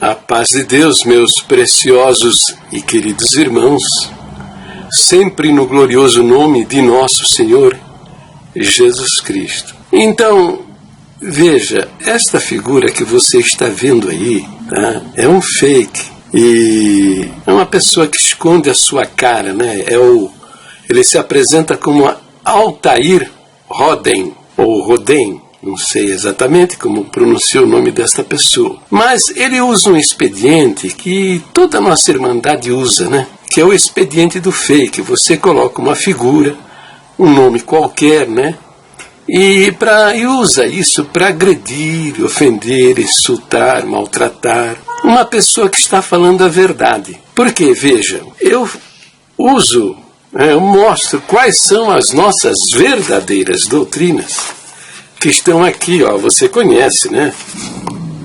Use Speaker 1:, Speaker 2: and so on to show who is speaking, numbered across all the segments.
Speaker 1: A paz de Deus, meus preciosos e queridos irmãos, sempre no glorioso nome de nosso Senhor Jesus Cristo. Então, veja, esta figura que você está vendo aí, tá? É um fake. E é uma pessoa que esconde a sua cara, né? Ele se apresenta como Altair Roden, ou Roden. Não sei exatamente como pronunciou o nome desta pessoa. Mas ele usa um expediente que toda a nossa Irmandade usa, né? Que é o expediente do fake. Você coloca uma figura, um nome qualquer, né? E usa isso para agredir, ofender, insultar, maltratar uma pessoa que está falando a verdade. Porque, veja, eu mostro quais são as nossas verdadeiras doutrinas, que estão aqui, ó, você conhece, né?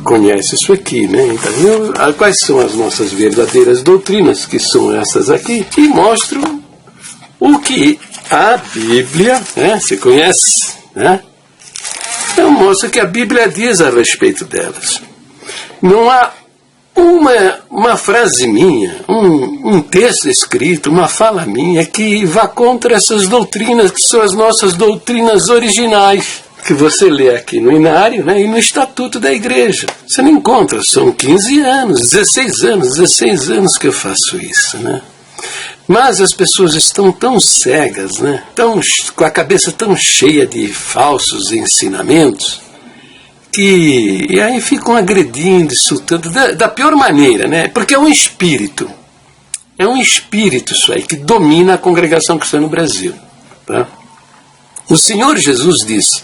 Speaker 1: Conhece isso aqui, né? Então, quais são as nossas verdadeiras doutrinas, que são essas aqui, e mostro o que a Bíblia, né? Você conhece, né? Eu mostro o que a Bíblia diz a respeito delas. Não há uma frase minha, um texto escrito, uma fala minha que vá contra essas doutrinas, que são as nossas doutrinas originais, que você lê aqui no Inário, né, e no Estatuto da Igreja. Você não encontra, são 15 anos, 16 anos que eu faço isso, né? Mas as pessoas estão tão cegas, né, com a cabeça tão cheia de falsos ensinamentos, e aí ficam agredindo, insultando, da pior maneira, né? Porque é um espírito isso aí, que domina a congregação cristã no Brasil, tá? O Senhor Jesus disse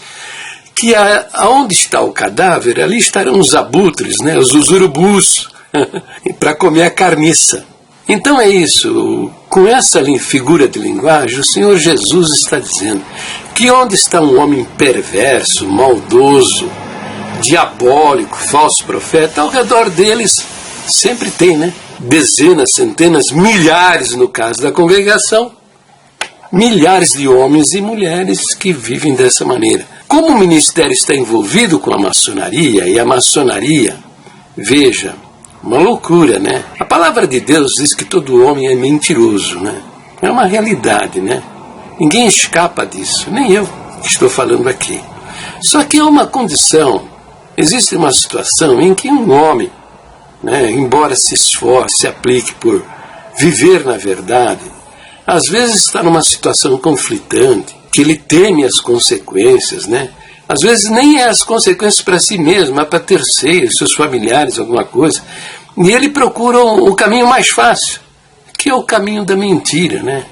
Speaker 1: que aonde está o cadáver, ali estarão os abutres, né, os urubus, para comer a carniça. Então é isso, com essa figura de linguagem, o Senhor Jesus está dizendo que onde está um homem perverso, maldoso, diabólico, falso profeta, ao redor deles sempre tem, né, dezenas, centenas, milhares, no caso da congregação, milhares de homens e mulheres que vivem dessa maneira. Como o ministério está envolvido com a maçonaria, e a maçonaria, veja, uma loucura, né? A palavra de Deus diz que todo homem é mentiroso, né? É uma realidade, né? Ninguém escapa disso, nem eu que estou falando aqui. Só que há uma condição, existe uma situação em que um homem, né, embora se esforce, se aplique por viver na verdade, às vezes está numa situação conflitante, que ele teme as consequências, né? Às vezes nem é as consequências para si mesmo, mas para terceiros, seus familiares, alguma coisa. E ele procura o caminho mais fácil, que é o caminho da mentira, né?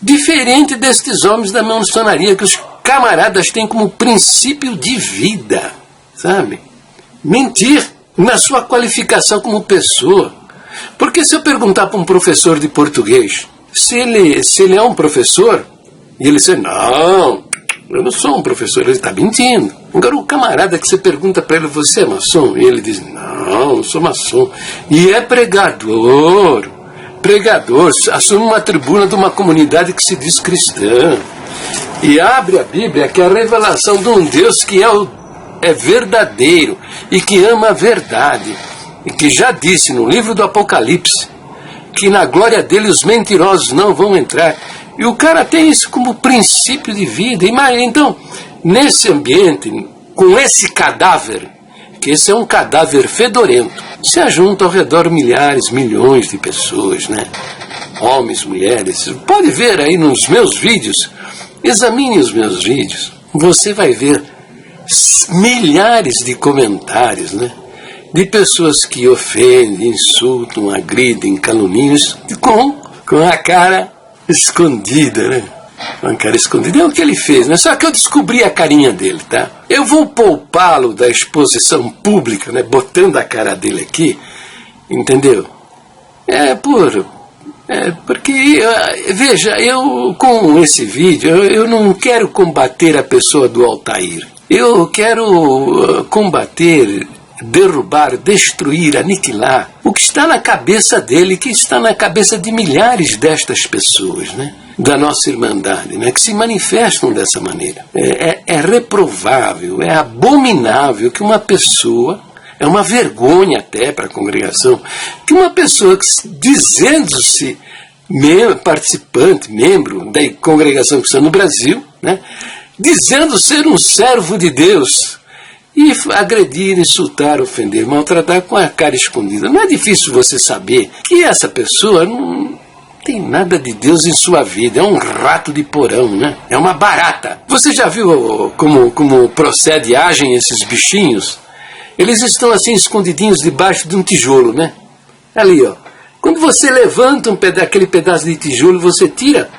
Speaker 1: Diferente destes homens da maçonaria, que os camaradas têm como princípio de vida, sabe? Mentir na sua qualificação como pessoa. Porque se eu perguntar para um professor de português, se ele é um professor, e ele diz, não, eu não sou um professor, ele está mentindo. Agora o camarada que você pergunta para ele, você é maçom? E ele diz, não sou maçom. E é pregador, assume uma tribuna de uma comunidade que se diz cristã. E abre a Bíblia, que é a revelação de um Deus que é verdadeiro e que ama a verdade. E que já disse no livro do Apocalipse, que na glória dele os mentirosos não vão entrar. E o cara tem isso como princípio de vida. Então, nesse ambiente, com esse cadáver, que esse é um cadáver fedorento, se ajuntam ao redor milhares, milhões de pessoas, né? Homens, mulheres. Pode ver aí nos meus vídeos, examine os meus vídeos, você vai ver milhares de comentários, né? De pessoas que ofendem, insultam, agridem, caluniam, com a cara escondida, né? Uma cara escondida. É o que ele fez, né? Só que eu descobri a carinha dele, tá? Eu vou poupá-lo da exposição pública, né? Botando a cara dele aqui, entendeu? Porque, veja, eu com esse vídeo, eu não quero combater a pessoa do Altair. Eu quero combater, derrubar, destruir, aniquilar o que está na cabeça dele, que está na cabeça de milhares destas pessoas, né? Da nossa Irmandade, né? Que se manifestam dessa maneira. É reprovável, é abominável que uma pessoa É uma vergonha até para a congregação que uma pessoa dizendo-se participante, membro da congregação cristã no Brasil, né, dizendo ser um servo de Deus, e agredir, insultar, ofender, maltratar com a cara escondida. Não é difícil você saber que essa pessoa não tem nada de Deus em sua vida, é um rato de porão, né? É uma barata. Você já viu como procede e agem esses bichinhos? Eles estão assim escondidinhos debaixo de um tijolo, né? Ali, ó. Quando você levanta aquele pedaço de tijolo e você tira,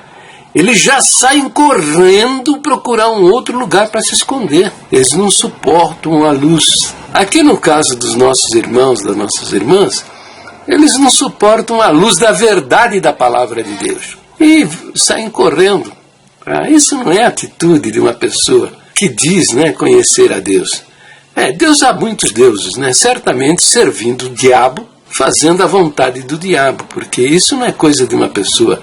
Speaker 1: eles já saem correndo procurar um outro lugar para se esconder. Eles não suportam a luz. Aqui no caso dos nossos irmãos, das nossas irmãs, eles não suportam a luz da verdade da palavra de Deus. E saem correndo. Isso não é a atitude de uma pessoa que diz, né, conhecer a Deus. Deus há muitos deuses, né? Certamente servindo o diabo, fazendo a vontade do diabo, porque isso não é coisa de uma pessoa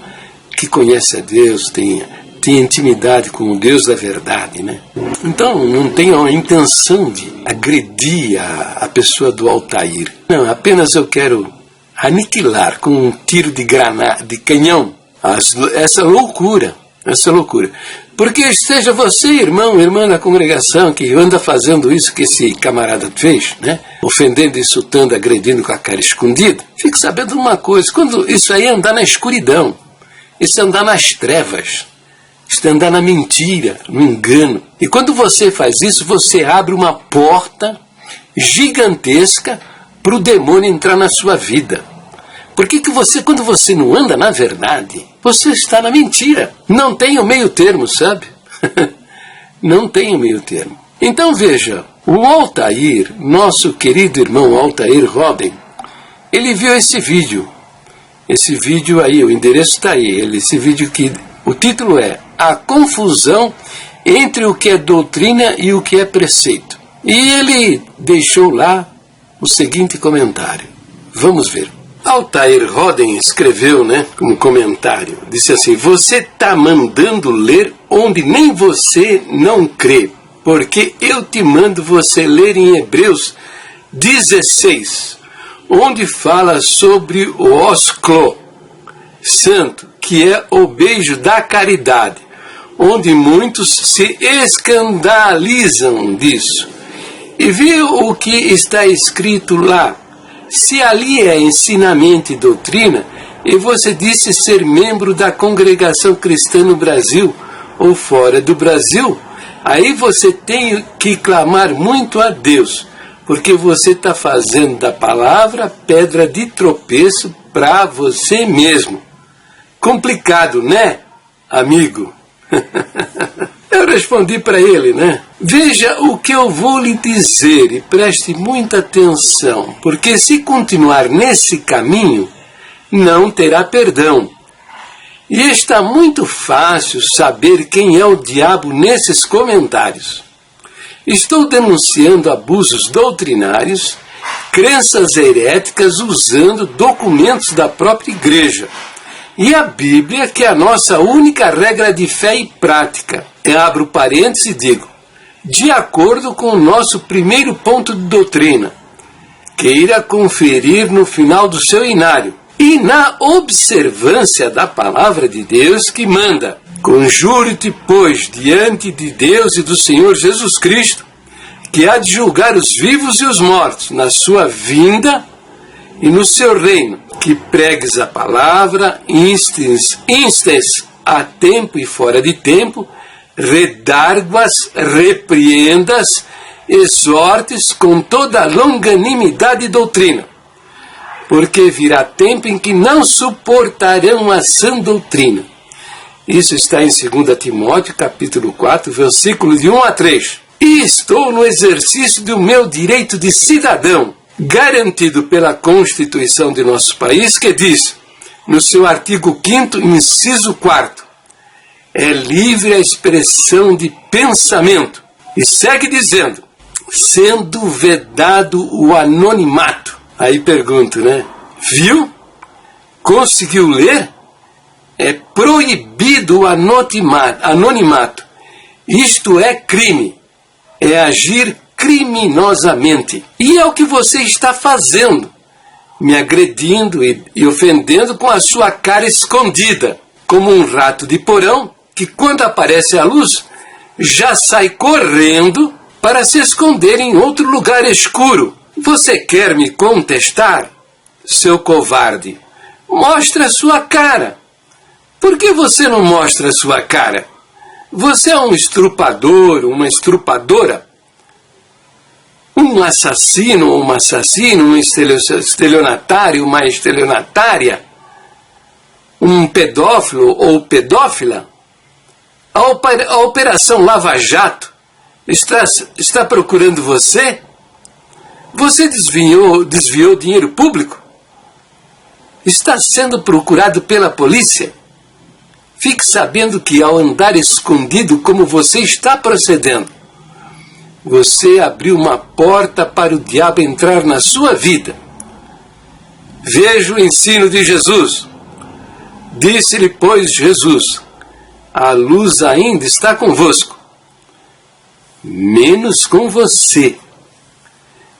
Speaker 1: que conhece a Deus, tem intimidade com o Deus da verdade, né? Então não tenho a intenção de agredir a pessoa do Altair. Não, apenas eu quero aniquilar com um tiro de canhão essa loucura. Porque seja você, irmão, irmã da congregação, que anda fazendo isso que esse camarada fez, né? Ofendendo, insultando, agredindo com a cara escondida, fique sabendo de uma coisa: quando isso aí é andar na escuridão, isso é andar nas trevas, isso é andar na mentira, no engano. E quando você faz isso, você abre uma porta gigantesca para o demônio entrar na sua vida. Porque quando você não anda na verdade, você está na mentira. Não tem o meio termo, sabe? Não tem o meio termo. Então veja, o Altair, nosso querido irmão Altair Roden, ele viu esse vídeo. Esse vídeo aí, o endereço está aí. Esse vídeo que o título é A Confusão entre o que é doutrina e o que é preceito. E ele deixou lá o seguinte comentário. Vamos ver. Altair Roden escreveu, né, um comentário. Disse assim: você está mandando ler onde nem você não crê. Porque eu te mando você ler em Hebreus 16, onde fala sobre o ósculo santo, que é o beijo da caridade, onde muitos se escandalizam disso. E viu o que está escrito lá. Se ali é ensinamento e doutrina, e você disse ser membro da congregação cristã no Brasil ou fora do Brasil, aí você tem que clamar muito a Deus, porque você está fazendo da palavra pedra de tropeço para você mesmo. Complicado, né, amigo? Eu respondi para ele, né? Veja o que eu vou lhe dizer e preste muita atenção, porque se continuar nesse caminho, não terá perdão. E está muito fácil saber quem é o diabo nesses comentários. Estou denunciando abusos doutrinários, crenças heréticas usando documentos da própria igreja. E a Bíblia, que é a nossa única regra de fé e prática. Eu abro parênteses e digo, de acordo com o nosso primeiro ponto de doutrina, queira conferir no final do seu inário, e na observância da palavra de Deus que manda, conjuro-te, pois, diante de Deus e do Senhor Jesus Cristo, que há de julgar os vivos e os mortos na sua vinda e no seu reino, que pregues a palavra, instes a tempo e fora de tempo, redarguas, repreendas, exortes com toda longanimidade e doutrina, porque virá tempo em que não suportarão a sã doutrina. Isso está em 2 Timóteo, capítulo 4, versículo de 1 a 3. E estou no exercício do meu direito de cidadão, garantido pela Constituição de nosso país, que diz, no seu artigo 5º, inciso 4º, é livre a expressão de pensamento. E segue dizendo, sendo vedado o anonimato. Aí pergunto, né? Viu? Conseguiu ler? É proibido o anonimato. Isto é crime. É agir criminosamente. E é o que você está fazendo, me agredindo e ofendendo com a sua cara escondida, como um rato de porão que, quando aparece a luz, já sai correndo para se esconder em outro lugar escuro. Você quer me contestar, seu covarde? Mostra a sua cara. Por que você não mostra a sua cara? Você é um estrupador, uma estrupadora? Um assassino ou uma assassina, um estelionatário, uma estelionatária? Um pedófilo ou pedófila? A Operação Lava Jato está procurando você? Você desviou dinheiro público? Está sendo procurado pela polícia? Fique sabendo que, ao andar escondido como você está procedendo, você abriu uma porta para o diabo entrar na sua vida. Veja o ensino de Jesus. Disse-lhe, pois, Jesus: a luz ainda está convosco, menos com você.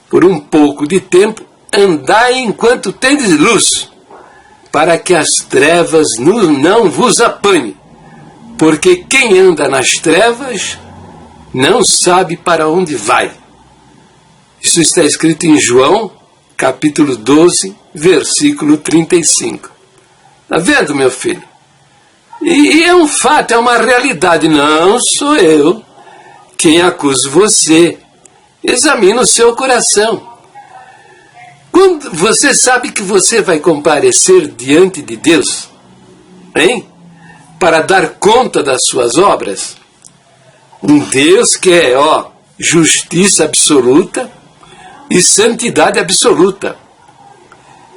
Speaker 1: Por um pouco de tempo, andai enquanto tendes luz, para que as trevas não vos apanhem, porque quem anda nas trevas não sabe para onde vai. Isso está escrito em João, capítulo 12, versículo 35. Está vendo, meu filho? E é um fato, é uma realidade. Não sou eu quem acuso você. Examina o seu coração. Quando você sabe que você vai comparecer diante de Deus, hein? Para dar conta das suas obras. Um Deus que é, justiça absoluta e santidade absoluta.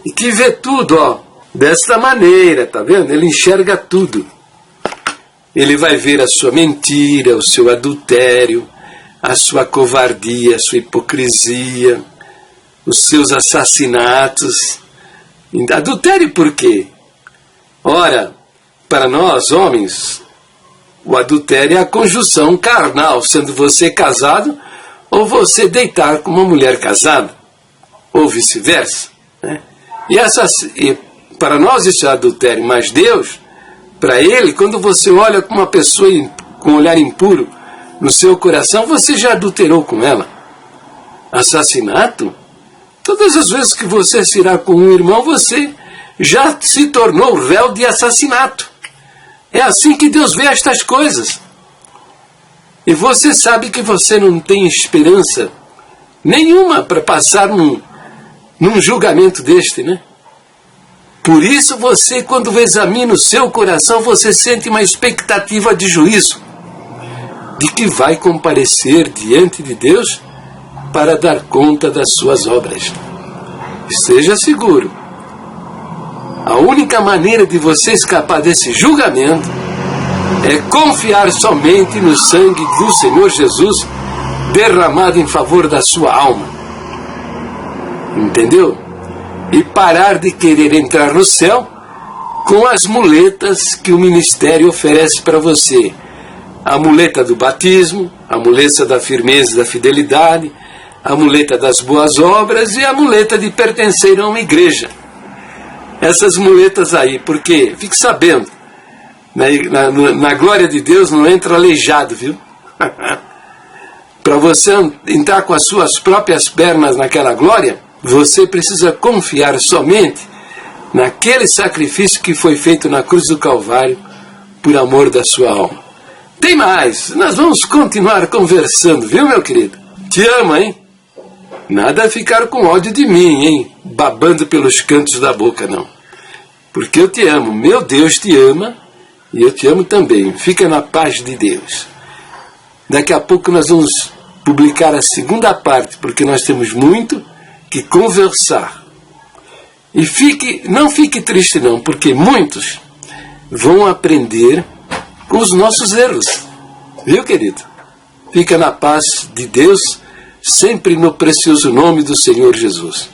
Speaker 1: E que vê tudo, desta maneira, tá vendo? Ele enxerga tudo. Ele vai ver a sua mentira, o seu adultério, a sua covardia, a sua hipocrisia, os seus assassinatos. Adultério por quê? Ora, para nós, homens, o adultério é a conjunção carnal, sendo você casado ou você deitar com uma mulher casada, ou vice-versa, né? E para nós isso é adultério, mas Deus, para Ele, quando você olha com uma pessoa com um olhar impuro no seu coração, você já adulterou com ela. Assassinato? Todas as vezes que você se irá com um irmão, você já se tornou réu de assassinato. É assim que Deus vê estas coisas. E você sabe que você não tem esperança nenhuma para passar num julgamento deste, né? Por isso você, quando examina o seu coração, você sente uma expectativa de juízo, de que vai comparecer diante de Deus para dar conta das suas obras. Esteja seguro. A única maneira de você escapar desse julgamento é confiar somente no sangue do Senhor Jesus derramado em favor da sua alma. Entendeu? E parar de querer entrar no céu com as muletas que o ministério oferece para você. A muleta do batismo, a muleta da firmeza e da fidelidade, a muleta das boas obras e a muleta de pertencer a uma igreja. Essas muletas aí, porque, fique sabendo, na glória de Deus não entra aleijado, viu? Para você entrar com as suas próprias pernas naquela glória, você precisa confiar somente naquele sacrifício que foi feito na cruz do Calvário por amor da sua alma. Tem mais, nós vamos continuar conversando, viu, meu querido? Te amo, hein? Nada a ficar com ódio de mim, hein? Babando pelos cantos da boca, não. Porque eu te amo, meu Deus te ama e eu te amo também. Fica na paz de Deus. Daqui a pouco nós vamos publicar a segunda parte, porque nós temos muito que conversar. E não fique triste não, porque muitos vão aprender com os nossos erros. Viu, querido? Fica na paz de Deus, sempre no precioso nome do Senhor Jesus.